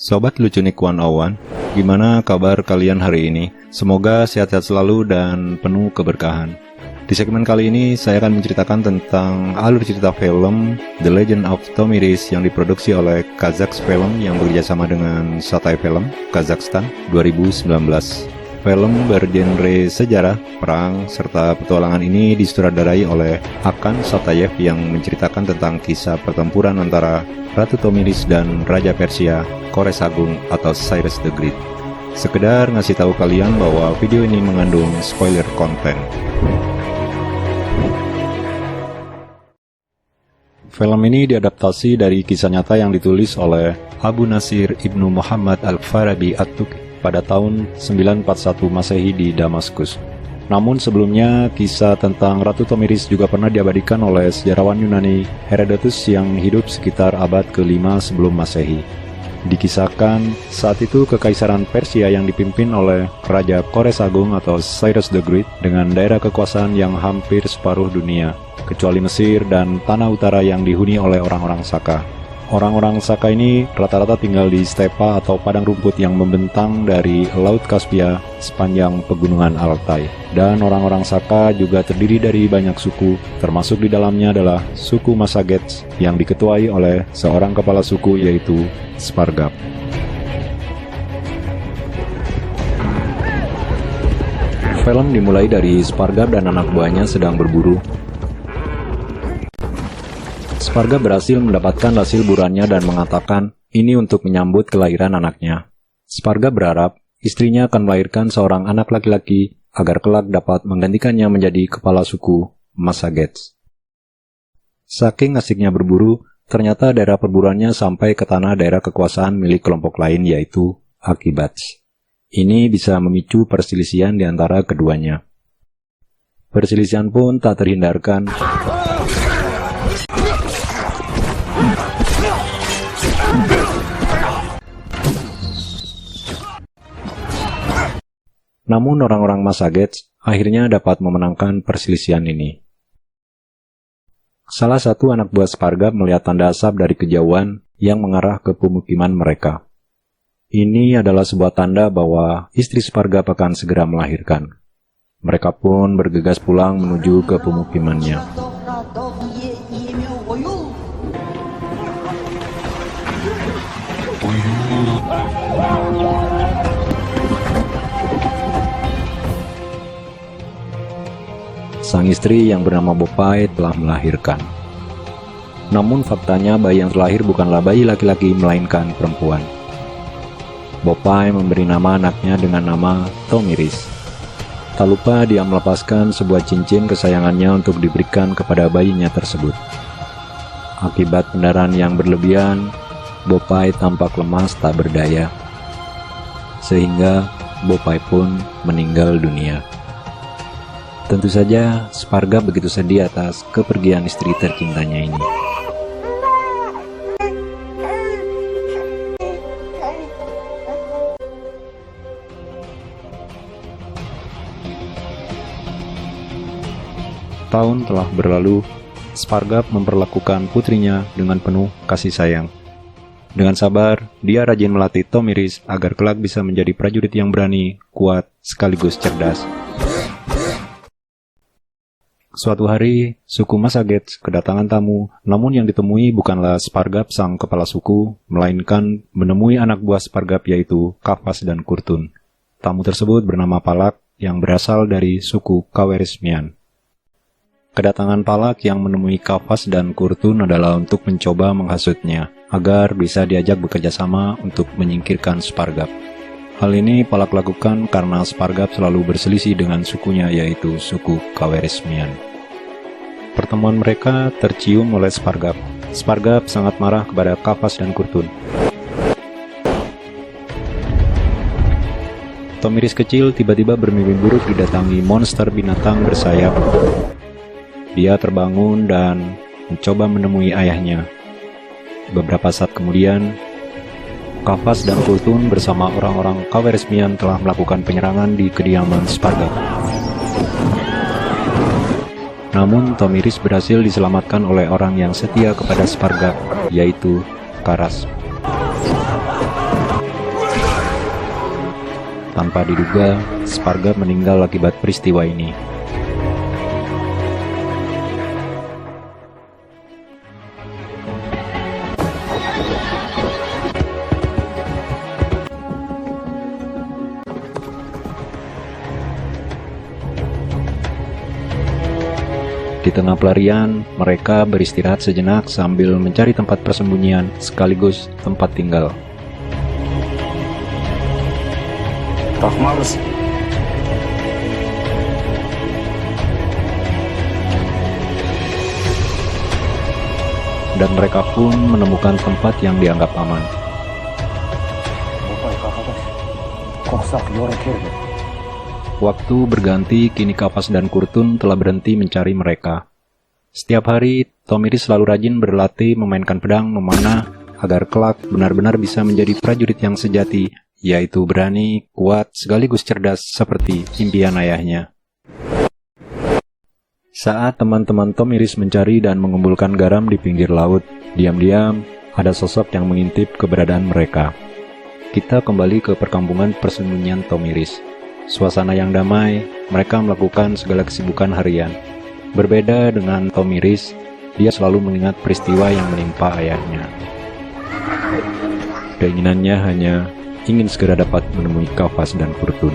Sobat Lucunik 101, gimana kabar kalian hari ini? Semoga sehat-sehat selalu dan penuh keberkahan. Di segmen kali ini, saya akan menceritakan tentang alur cerita film The Legend of Tommy Rhys yang diproduksi oleh Kazakhs Film yang bekerjasama dengan Satay Film, Kazakhstan, 2019. Film bergenre sejarah, perang, serta petualangan ini disutradarai oleh Akan Satayev yang menceritakan tentang kisah pertempuran antara Ratu Tommy Rhys dan Raja Persia, Kores Agung atau Cyrus the Great. Sekedar ngasih tahu kalian bahwa video ini mengandung spoiler konten. Film ini diadaptasi dari kisah nyata yang ditulis oleh Abu Nasir Ibnu Muhammad Al-Farabi At-Tuki pada tahun 941 Masehi di Damaskus. Namun sebelumnya, kisah tentang Ratu Tommy Rhys juga pernah diabadikan oleh sejarawan Yunani Herodotus yang hidup sekitar abad ke-5 sebelum Masehi. Dikisahkan, saat itu Kekaisaran Persia yang dipimpin oleh Raja Kores Agung atau Cyrus the Great dengan daerah kekuasaan yang hampir separuh dunia, kecuali Mesir dan tanah utara yang dihuni oleh orang-orang Saka. Orang-orang Saka ini rata-rata tinggal di stepa atau padang rumput yang membentang dari Laut Kaspia sepanjang pegunungan Altai. Dan orang-orang Saka juga terdiri dari banyak suku, termasuk di dalamnya adalah suku Massagetz yang diketuai oleh seorang kepala suku yaitu Spargap. Film dimulai dari Spargap dan anak buahnya sedang berburu. Spargap berhasil mendapatkan hasil buruannya dan mengatakan ini untuk menyambut kelahiran anaknya. Spargap berharap istrinya akan melahirkan seorang anak laki-laki agar kelak dapat menggantikannya menjadi kepala suku Massagetz. Saking asiknya berburu, ternyata daerah perburuannya sampai ke tanah daerah kekuasaan milik kelompok lain yaitu Akibats. Ini bisa memicu perselisihan di antara keduanya. Perselisihan pun tak terhindarkan. Namun orang-orang Massagetz akhirnya dapat memenangkan perselisihan ini. Salah satu anak buah Spargap melihat tanda asap dari kejauhan yang mengarah ke pemukiman mereka. Ini adalah sebuah tanda bahwa istri Spargap akan segera melahirkan. Mereka pun bergegas pulang menuju ke pemukimannya. Sang istri yang bernama Bopai telah melahirkan. Namun faktanya bayi yang terlahir bukanlah bayi laki-laki melainkan perempuan. Bopai memberi nama anaknya dengan nama Tommy Rhys. Tak lupa dia melepaskan sebuah cincin kesayangannya untuk diberikan kepada bayinya tersebut. Akibat pendarahan yang berlebihan, Bopai tampak lemas tak berdaya. Sehingga Bopai pun meninggal dunia. Tentu saja, Spargap begitu sedih atas kepergian istri tercintanya ini. Tahun telah berlalu, Spargap memperlakukan putrinya dengan penuh kasih sayang. Dengan sabar, dia rajin melatih Tommy Rhys agar kelak bisa menjadi prajurit yang berani, kuat, sekaligus cerdas. Suatu hari, suku Massagetz kedatangan tamu, namun yang ditemui bukanlah Spargap sang kepala suku, melainkan menemui anak buah Spargap yaitu Kafas dan Kurtun. Tamu tersebut bernama Palak yang berasal dari suku Kaweresmian. Kedatangan Palak yang menemui Kafas dan Kurtun adalah untuk mencoba menghasutnya, agar bisa diajak bekerja sama untuk menyingkirkan Spargap. Hal ini Palak lakukan karena Spargap selalu berselisih dengan sukunya yaitu suku Kaweresmian. Pertemuan mereka tercium oleh Spargap. Spargap sangat marah kepada Kafas dan Kurtun. Tommy Rhys kecil tiba-tiba bermimpi buruk didatangi monster binatang bersayap. Dia terbangun dan mencoba menemui ayahnya. Beberapa saat kemudian, Kafas dan Kurtun bersama orang-orang Kaweresmian telah melakukan penyerangan di kediaman Spargap. Namun Tommy Rhys berhasil diselamatkan oleh orang yang setia kepada Spargap, yaitu Karas. Tanpa diduga, Sparga meninggal akibat peristiwa ini. Di tengah pelarian, mereka beristirahat sejenak sambil mencari tempat persembunyian sekaligus tempat tinggal. Dan mereka pun menemukan tempat yang dianggap aman. Waktu berganti, kini Kapas dan Kurtun telah berhenti mencari mereka. Setiap hari, Tomiris selalu rajin berlatih memainkan pedang memanah agar kelak benar-benar bisa menjadi prajurit yang sejati, yaitu berani, kuat, sekaligus cerdas seperti impian ayahnya. Saat teman-teman Tomiris mencari dan mengumpulkan garam di pinggir laut, diam-diam ada sosok yang mengintip keberadaan mereka. Kita kembali ke perkampungan persembunyian Tomiris. Suasana yang damai, mereka melakukan segala kesibukan harian. Berbeda dengan Tomiris, dia selalu mengingat peristiwa yang menimpa ayahnya. Keinginannya hanya ingin segera dapat menemui Kapas dan Kurtun.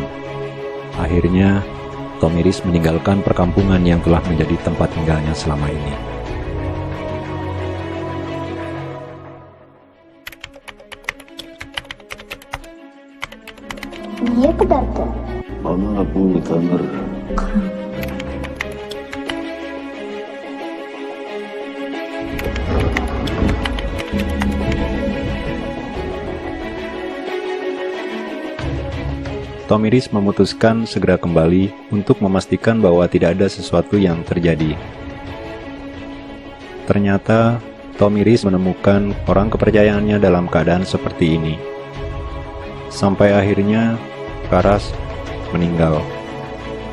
Akhirnya, Tomiris meninggalkan perkampungan yang telah menjadi tempat tinggalnya selama ini. Niye kadardı? Bana bunu tanır. Tomiris memutuskan segera kembali untuk memastikan bahwa tidak ada sesuatu yang terjadi. Ternyata, Tomiris menemukan orang kepercayaannya dalam keadaan seperti ini. Sampai akhirnya, Karas meninggal.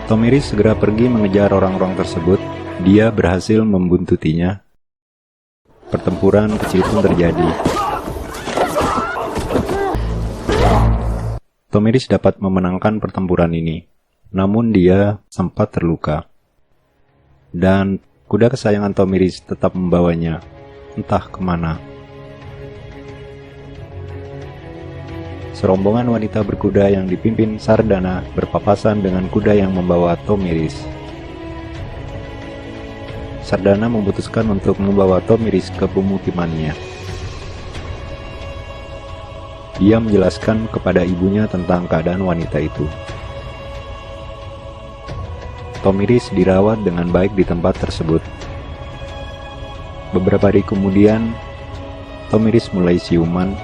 Tomiris segera pergi mengejar orang-orang tersebut. Dia berhasil membuntutinya. Pertempuran kecil pun terjadi. Tomiris dapat memenangkan pertempuran ini, namun dia sempat terluka. Dan kuda kesayangan Tomiris tetap membawanya, entah kemana. Serombongan wanita berkuda yang dipimpin Sardana berpapasan dengan kuda yang membawa Tomiris. Sardana memutuskan untuk membawa Tomiris ke pemukimannya. Dia menjelaskan kepada ibunya tentang keadaan wanita itu. Tomiris dirawat dengan baik di tempat tersebut. Beberapa hari kemudian, Tomiris mulai siuman,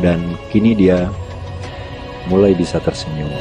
dan kini dia mulai bisa tersenyum.